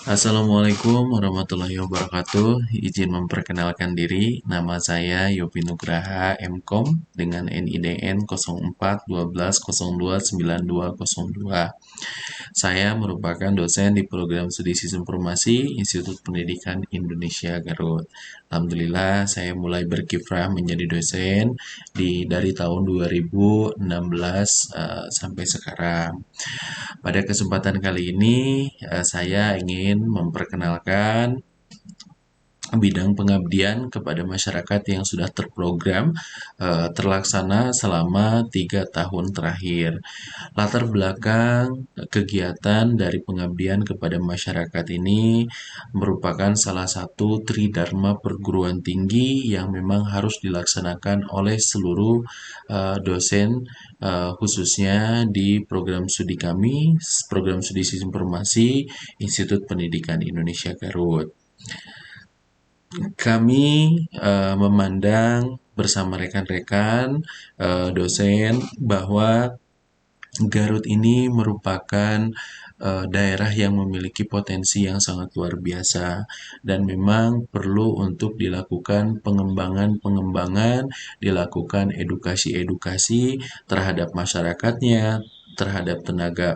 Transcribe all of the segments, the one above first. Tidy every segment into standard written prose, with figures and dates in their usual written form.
Assalamualaikum warahmatullahi wabarakatuh. Izin memperkenalkan diri, nama saya Yopi Nugraha Mkom dengan NIDN 041201292202. Saya merupakan dosen di program studi Sistem Informasi Institut Pendidikan Indonesia Garut. Alhamdulillah saya mulai berkiprah menjadi dosen dari tahun 2016 sampai sekarang. Pada kesempatan kali ini, saya ingin memperkenalkan bidang pengabdian kepada masyarakat yang sudah terprogram terlaksana selama 3 tahun terakhir. Latar belakang kegiatan dari pengabdian kepada masyarakat ini merupakan salah satu tridharma perguruan tinggi yang memang harus dilaksanakan oleh seluruh dosen, khususnya di program studi kami, program studi Sistem Informasi Institut Pendidikan Indonesia Garut. Kami memandang bersama rekan-rekan dosen bahwa Garut ini merupakan daerah yang memiliki potensi yang sangat luar biasa dan memang perlu untuk dilakukan pengembangan, dilakukan edukasi-edukasi terhadap masyarakatnya, terhadap tenaga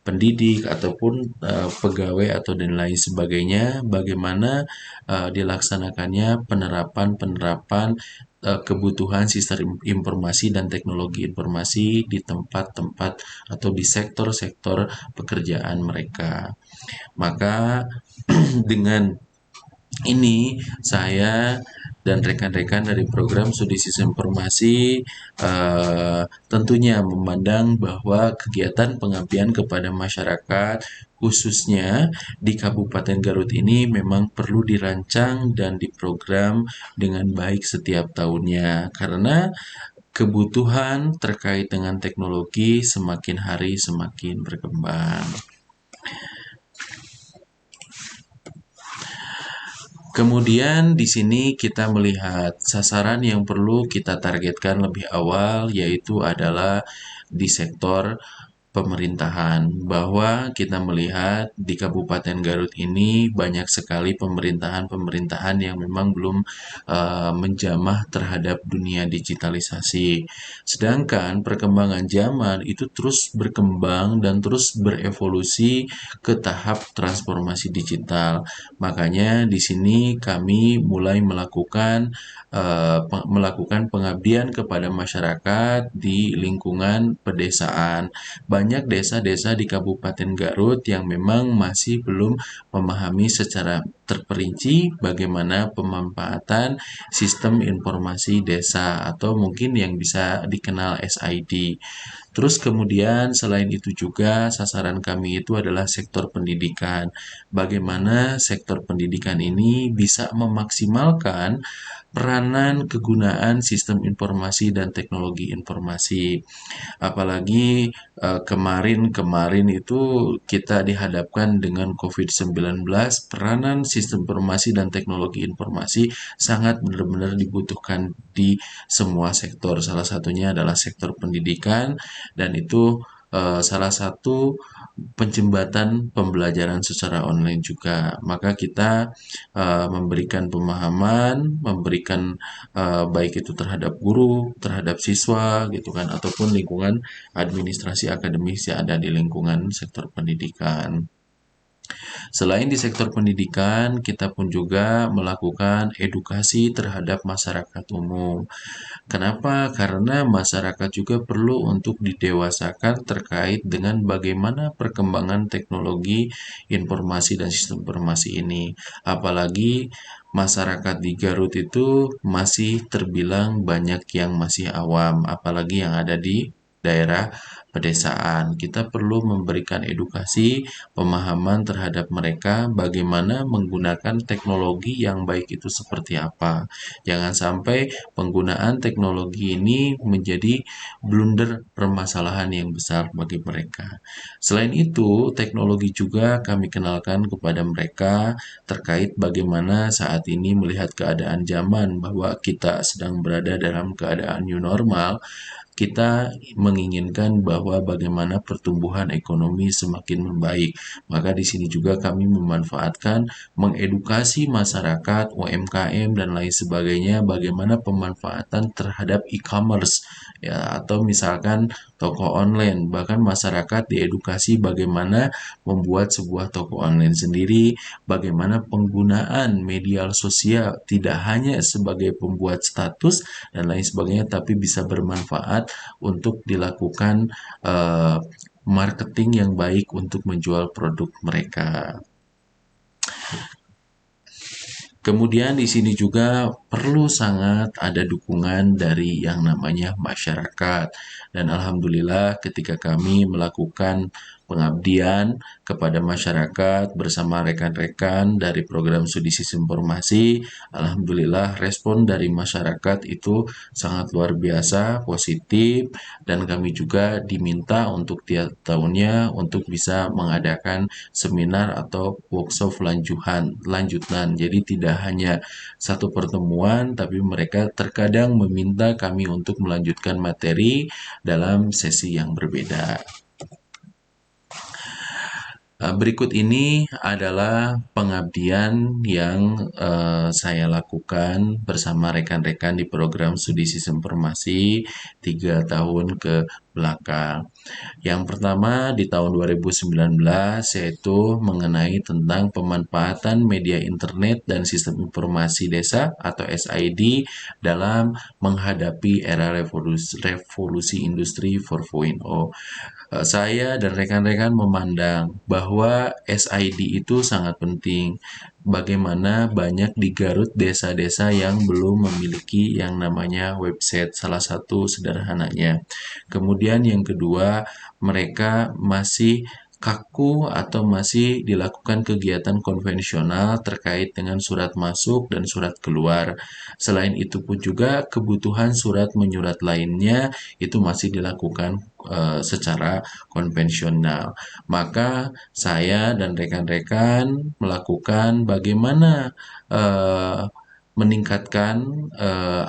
pendidik ataupun pegawai atau dan lain sebagainya, bagaimana dilaksanakannya penerapan kebutuhan sistem informasi dan teknologi informasi di tempat-tempat atau di sektor-sektor pekerjaan mereka. Maka dengan ini saya dan rekan-rekan dari program studi sistem informasi tentunya memandang bahwa kegiatan pengabdian kepada masyarakat khususnya di Kabupaten Garut ini memang perlu dirancang dan diprogram dengan baik setiap tahunnya karena kebutuhan terkait dengan teknologi semakin hari semakin berkembang. Kemudian di sini kita melihat sasaran yang perlu kita targetkan lebih awal yaitu adalah di sektor pemerintahan, bahwa kita melihat di Kabupaten Garut ini banyak sekali pemerintahan-pemerintahan yang memang belum menjamah terhadap dunia digitalisasi. Sedangkan perkembangan zaman itu terus berkembang dan terus berevolusi ke tahap transformasi digital. Makanya di sini kami mulai melakukan pengabdian kepada masyarakat di lingkungan pedesaan. Banyak desa-desa di Kabupaten Garut yang memang masih belum memahami secara terperinci bagaimana pemanfaatan sistem informasi desa atau mungkin yang bisa dikenal SID. Terus kemudian selain itu juga sasaran kami itu adalah sektor pendidikan. Bagaimana sektor pendidikan ini bisa memaksimalkan peranan kegunaan sistem informasi dan teknologi informasi. Apalagi kemarin itu kita dihadapkan dengan COVID-19, peranan sistem informasi dan teknologi informasi sangat benar-benar dibutuhkan di semua sektor. Salah satunya adalah sektor pendidikan dan itu salah satu penjembatan pembelajaran secara online juga. Maka kita memberikan pemahaman, memberikan baik itu terhadap guru, terhadap siswa gitu kan ataupun lingkungan administrasi akademis yang ada di lingkungan sektor pendidikan. Selain di sektor pendidikan, kita pun juga melakukan edukasi terhadap masyarakat umum. Kenapa? Karena masyarakat juga perlu untuk didewasakan terkait dengan bagaimana perkembangan teknologi informasi dan sistem informasi ini. Apalagi masyarakat di Garut itu masih terbilang banyak yang masih awam, apalagi yang ada di daerah pedesaan. Kita perlu memberikan edukasi, pemahaman terhadap mereka bagaimana menggunakan teknologi yang baik itu seperti apa. Jangan sampai penggunaan teknologi ini menjadi blunder permasalahan yang besar bagi mereka. Selain itu, teknologi juga kami kenalkan kepada mereka terkait bagaimana saat ini melihat keadaan zaman bahwa kita sedang berada dalam keadaan new normal. kita menginginkan bahwa bagaimana pertumbuhan ekonomi semakin membaik. Maka di sini juga kami memanfaatkan mengedukasi masyarakat, UMKM dan lain sebagainya bagaimana pemanfaatan terhadap e-commerce ya, atau misalkan toko online. Bahkan masyarakat diedukasi bagaimana membuat sebuah toko online sendiri, bagaimana penggunaan media sosial tidak hanya sebagai pembuat status dan lain sebagainya, tapi bisa bermanfaat untuk dilakukan marketing yang baik untuk menjual produk mereka. Kemudian di sini juga perlu sangat ada dukungan dari yang namanya masyarakat. Dan alhamdulillah ketika kami melakukan pengabdian kepada masyarakat bersama rekan-rekan dari program studi sistem informasi, alhamdulillah respon dari masyarakat itu sangat luar biasa, positif, dan kami juga diminta untuk tiap tahunnya untuk bisa mengadakan seminar atau workshop lanjutan. Jadi tidak hanya satu pertemuan, tapi mereka terkadang meminta kami untuk melanjutkan materi dalam sesi yang berbeda. Berikut ini adalah pengabdian yang saya lakukan bersama rekan-rekan di program studi sistem informasi 3 tahun ke belakang. Yang pertama di tahun 2019 yaitu mengenai tentang pemanfaatan media internet dan sistem informasi desa atau SID dalam menghadapi era revolusi industri 4.0. Saya dan rekan-rekan memandang bahwa SID itu sangat penting. Bagaimana banyak di Garut desa-desa yang belum memiliki yang namanya website, salah satu sederhananya. Kemudian yang kedua, mereka masih kaku atau masih dilakukan kegiatan konvensional terkait dengan surat masuk dan surat keluar. Selain itu pun juga kebutuhan surat menyurat lainnya itu masih dilakukan secara konvensional. Maka saya dan rekan-rekan melakukan bagaimana meningkatkan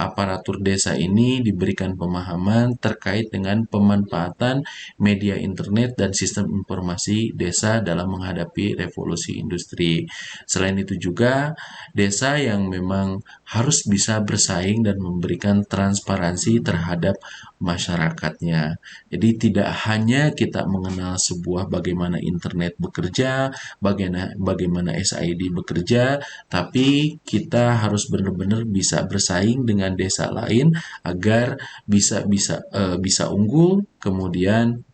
aparatur desa ini diberikan pemahaman terkait dengan pemanfaatan media internet dan sistem informasi desa dalam menghadapi revolusi industri. Selain itu juga desa yang memang harus bisa bersaing dan memberikan transparansi terhadap masyarakatnya. Jadi tidak hanya kita mengenal sebuah bagaimana internet bekerja, bagaimana SID bekerja, tapi kita harus benar-benar bisa bersaing dengan desa lain agar bisa unggul, kemudian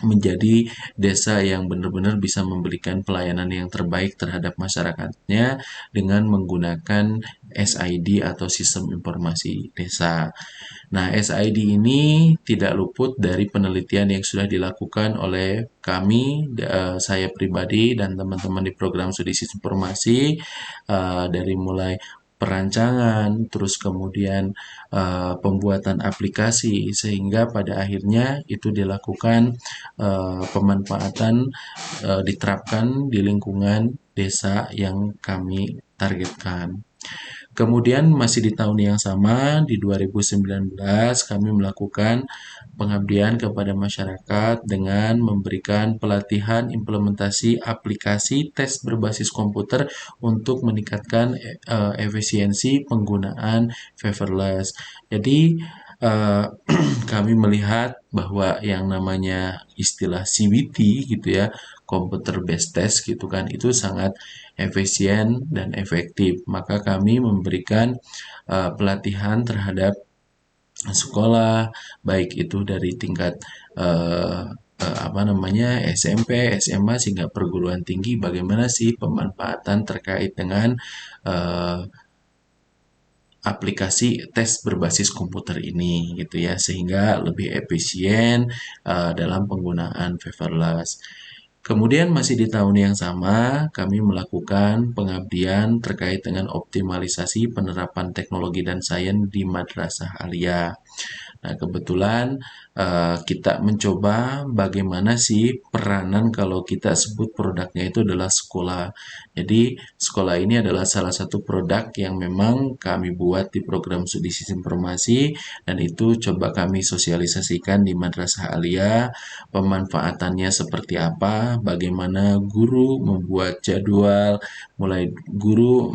menjadi desa yang benar-benar bisa memberikan pelayanan yang terbaik terhadap masyarakatnya dengan menggunakan SID atau sistem informasi desa. Nah, SID ini tidak luput dari penelitian yang sudah dilakukan oleh kami, saya pribadi dan teman-teman di program studi sistem informasi, dari mulai perancangan, terus kemudian pembuatan aplikasi, sehingga pada akhirnya itu dilakukan pemanfaatan diterapkan di lingkungan desa yang kami targetkan. Kemudian masih di tahun yang sama, di 2019, kami melakukan pengabdian kepada masyarakat dengan memberikan pelatihan implementasi aplikasi tes berbasis komputer untuk meningkatkan efisiensi penggunaan paperless. Jadi, kami melihat bahwa yang namanya istilah CBT gitu ya, computer based test gitu kan, itu sangat efisien dan efektif. Maka kami memberikan pelatihan terhadap sekolah, baik itu dari tingkat SMP, SMA sehingga perguruan tinggi, bagaimana sih pemanfaatan terkait dengan aplikasi tes berbasis komputer ini gitu ya, sehingga lebih efisien dalam penggunaan paperless. Kemudian masih di tahun yang sama, kami melakukan pengabdian terkait dengan optimalisasi penerapan teknologi dan sains di Madrasah Alia. Nah, kebetulan kita mencoba bagaimana sih peranan kalau kita sebut produknya itu adalah sekolah. Jadi sekolah ini adalah salah satu produk yang memang kami buat di program studi sistem informasi, dan itu coba kami sosialisasikan di Madrasah Aliyah. Pemanfaatannya seperti apa, bagaimana guru membuat jadwal, mulai guru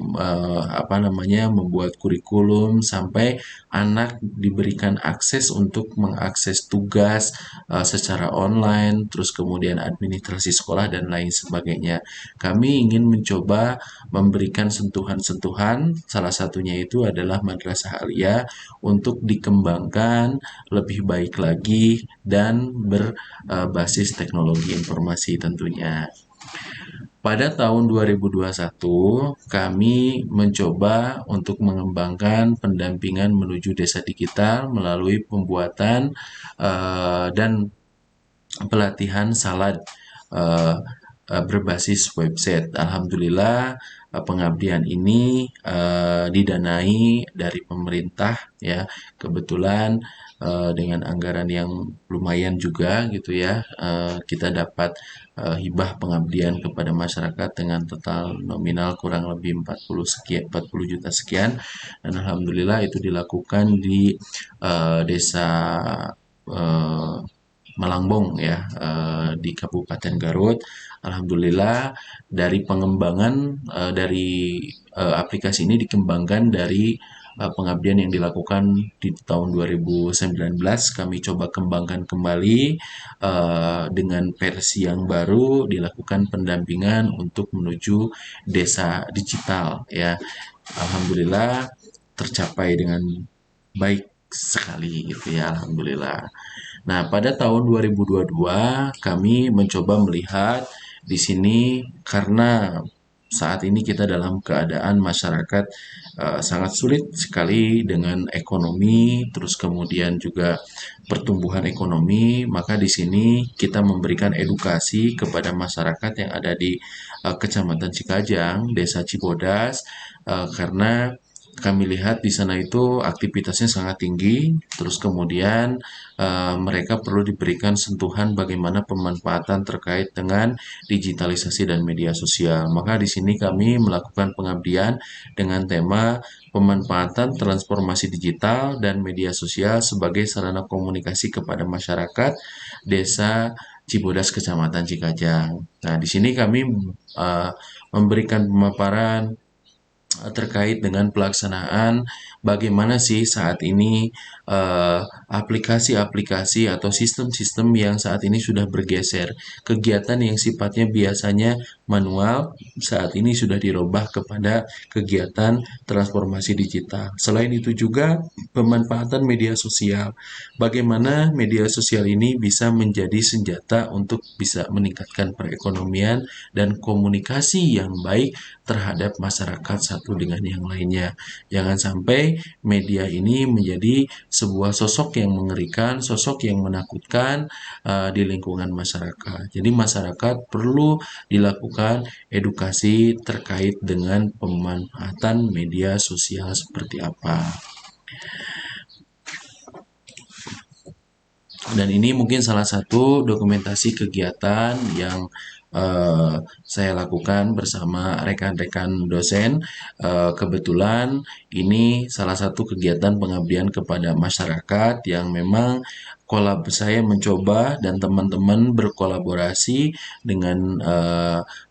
membuat kurikulum sampai anak diberikan akses untuk mengakses tugas secara online, terus kemudian administrasi sekolah dan lain sebagainya. Kami ingin mencoba memberikan sentuhan-sentuhan, salah satunya itu adalah Madrasah Aliyah untuk dikembangkan lebih baik lagi dan berbasis teknologi informasi tentunya. Pada tahun 2021, kami mencoba untuk mengembangkan pendampingan menuju desa digital melalui pembuatan dan pelatihan salad uh, berbasis website. Alhamdulillah pengabdian ini didanai dari pemerintah ya. Kebetulan dengan anggaran yang lumayan juga gitu ya. Kita dapat hibah pengabdian kepada masyarakat dengan total nominal kurang lebih 40 juta sekian, dan alhamdulillah itu dilakukan di desa uh, Malangbong ya, di Kabupaten Garut. Alhamdulillah dari pengembangan dari aplikasi ini dikembangkan dari pengabdian yang dilakukan di tahun 2019. Kami coba kembangkan kembali dengan versi yang baru, dilakukan pendampingan untuk menuju desa digital ya. Alhamdulillah tercapai dengan baik sekali gitu ya, alhamdulillah. Nah, pada tahun 2022 kami mencoba melihat di sini karena saat ini kita dalam keadaan masyarakat sangat sulit sekali dengan ekonomi, terus kemudian juga pertumbuhan ekonomi, maka di sini kita memberikan edukasi kepada masyarakat yang ada di Kecamatan Cikajang, Desa Cibodas, karena kami lihat di sana itu aktivitasnya sangat tinggi, terus kemudian mereka perlu diberikan sentuhan bagaimana pemanfaatan terkait dengan digitalisasi dan media sosial. Maka di sini kami melakukan pengabdian dengan tema pemanfaatan transformasi digital dan media sosial sebagai sarana komunikasi kepada masyarakat Desa Cibodas Kecamatan Cikajang. Nah, di sini kami memberikan pemaparan terkait dengan pelaksanaan bagaimana sih saat ini aplikasi-aplikasi atau sistem-sistem yang saat ini sudah bergeser. Kegiatan yang sifatnya biasanya manual saat ini sudah dirubah kepada kegiatan transformasi digital. Selain itu juga pemanfaatan media sosial. Bagaimana media sosial ini bisa menjadi senjata untuk bisa meningkatkan perekonomian dan komunikasi yang baik terhadap masyarakat satu dengan yang lainnya. Jangan sampai media ini menjadi sebuah sosok yang mengerikan, sosok yang menakutkan di lingkungan masyarakat. Jadi masyarakat perlu dilakukan edukasi terkait dengan pemanfaatan media sosial seperti apa. Dan ini mungkin salah satu dokumentasi kegiatan yang saya lakukan bersama rekan-rekan dosen. Kebetulan ini salah satu kegiatan pengabdian kepada masyarakat yang memang saya mencoba dan teman-teman berkolaborasi dengan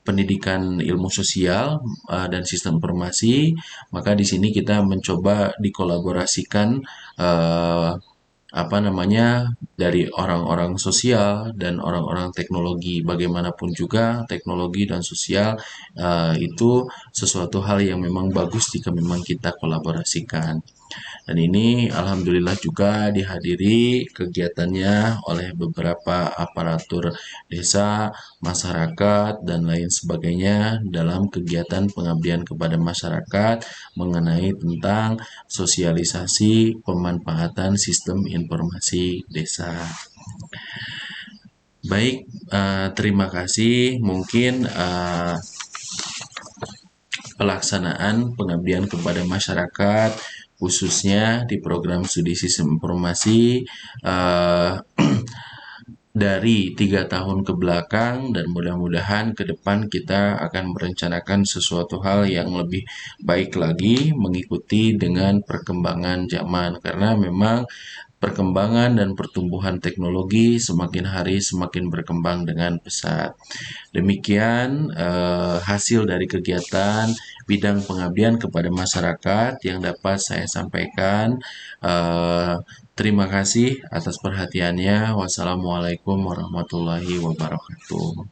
pendidikan ilmu sosial dan sistem informasi. Maka di sini kita mencoba dikolaborasikan dari orang-orang sosial dan orang-orang teknologi. Bagaimanapun juga teknologi dan sosial itu sesuatu hal yang memang bagus jika memang kita kolaborasikan. Dan ini alhamdulillah juga dihadiri kegiatannya oleh beberapa aparatur desa, masyarakat, dan lain sebagainya dalam kegiatan pengabdian kepada masyarakat mengenai tentang sosialisasi pemanfaatan sistem informasi desa. Baik, terima kasih. Mungkin pelaksanaan pengabdian kepada masyarakat khususnya di program studi sistem informasi dari 3 tahun ke belakang, dan mudah-mudahan ke depan kita akan merencanakan sesuatu hal yang lebih baik lagi mengikuti dengan perkembangan zaman, karena memang perkembangan dan pertumbuhan teknologi semakin hari semakin berkembang dengan pesat. Demikian hasil dari kegiatan bidang pengabdian kepada masyarakat yang dapat saya sampaikan. Terima kasih atas perhatiannya. Wassalamualaikum warahmatullahi wabarakatuh.